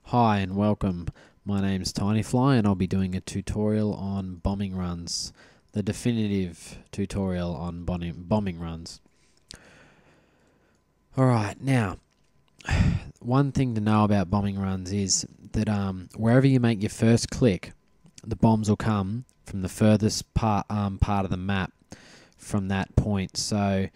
Hi and welcome. My name's TinyFly and I'll be doing a tutorial on bombing runs. The definitive tutorial on bombing runs. Alright, now, one thing to know about bombing runs is that wherever you make your first click, the bombs will come from the furthest part of the map from that point. So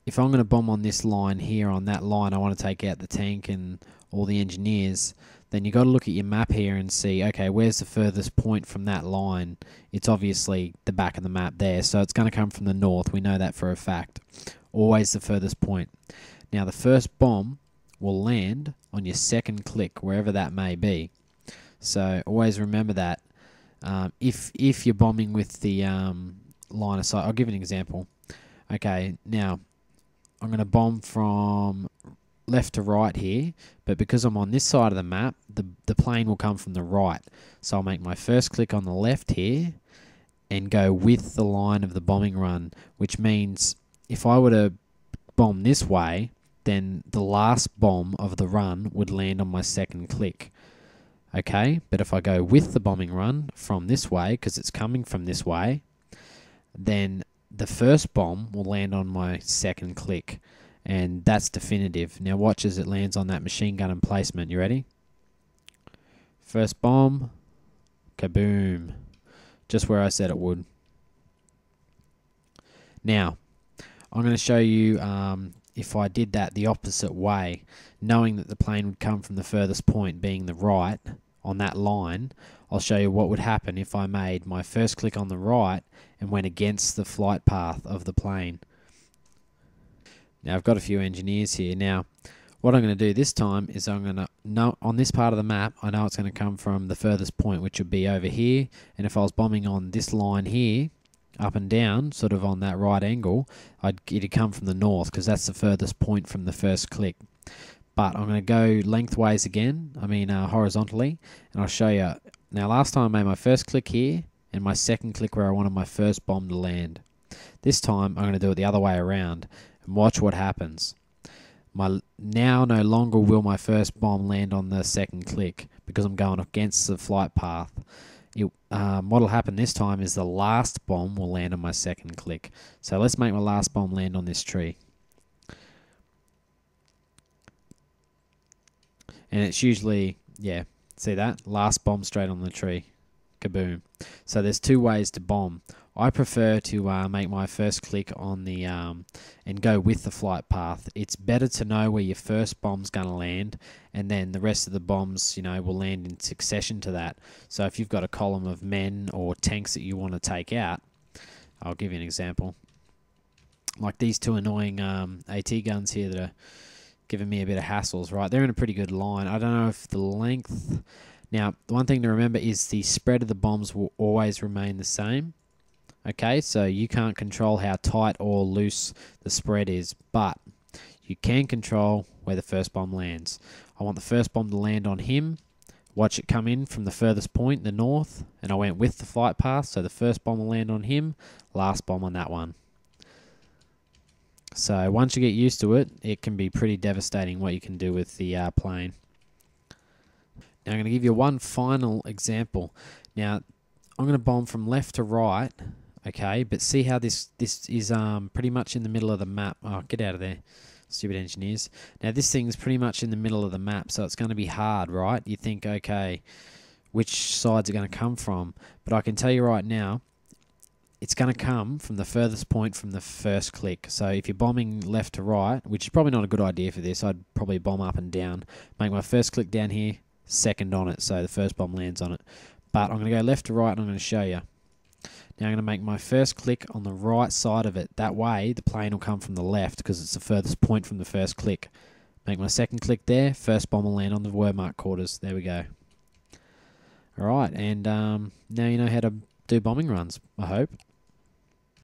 if I'm going to bomb on this line here, on that line, I want to take out the tank and all the engineers, then you've got to look at your map here and see, okay, where's the furthest point from that line? It's obviously the back of the map there, so it's going to come from the north. We know that for a fact. Always the furthest point. Now, the first bomb will land on your second click, wherever that may be. So always remember that. If you're bombing with the line of sight, I'll give you an example. Okay, now I'm going to bomb from left to right here, but because I'm on this side of the map, the plane will come from the right. So I'll make my first click on the left here and go with the line of the bombing run, which means if I were to bomb this way, then the last bomb of the run would land on my second click. Okay, but if I go with the bombing run from this way, because it's coming from this way, then the first bomb will land on my second click. And that's definitive. Now watch as it lands on that machine gun emplacement. You ready? First bomb. Kaboom. Just where I said it would. Now, I'm going to show you if I did that the opposite way, knowing that the plane would come from the furthest point, being the right, on that line. I'll show you what would happen if I made my first click on the right and went against the flight path of the plane. Now I've got a few engineers here. Now what I'm going to do this time is I'm going to know on this part of the map, I know it's going to come from the furthest point, which would be over here. And if I was bombing on this line here, up and down, sort of on that right angle, it'd come from the north because that's the furthest point from the first click. But I'm going to go lengthways again, horizontally, and I'll show you. Now last time I made my first click here and my second click where I wanted my first bomb to land. This time I'm going to do it the other way around. Watch what happens. Now no longer will my first bomb land on the second click because I'm going against the flight path. What will happen this time is the last bomb will land on my second click. So let's make my last bomb land on this tree. And it's usually, yeah, see that? Last bomb straight on the tree. Kaboom. So there's two ways to bomb. I prefer to make my first click on the and go with the flight path. It's better to know where your first bomb's going to land, and then the rest of the bombs, will land in succession to that. So if you've got a column of men or tanks that you want to take out, I'll give you an example. Like these two annoying AT guns here that are giving me a bit of hassles, right? They're in a pretty good line. I don't know if the length... Now, the one thing to remember is the spread of the bombs will always remain the same. Okay, so you can't control how tight or loose the spread is, but you can control where the first bomb lands. I want the first bomb to land on him. Watch it come in from the furthest point, the north, and I went with the flight path, so the first bomb will land on him, last bomb on that one. So once you get used to it, it can be pretty devastating what you can do with the plane. Now I'm going to give you one final example. Now I'm going to bomb from left to right, okay, but see how this is pretty much in the middle of the map. Oh, get out of there, stupid engineers. Now this thing's pretty much in the middle of the map, so it's going to be hard, right? You think, okay, which sides are going to come from? But I can tell you right now, it's going to come from the furthest point from the first click. So if you're bombing left to right, which is probably not a good idea for this, I'd probably bomb up and down. Make my first click down here, second on it, so the first bomb lands on it. But I'm going to go left to right and I'm going to show you. Now I'm going to make my first click on the right side of it. That way the plane will come from the left because it's the furthest point from the first click. Make my second click there, first bomb will land on the word mark quarters. There we go. Alright, and now you know how to do bombing runs, I hope.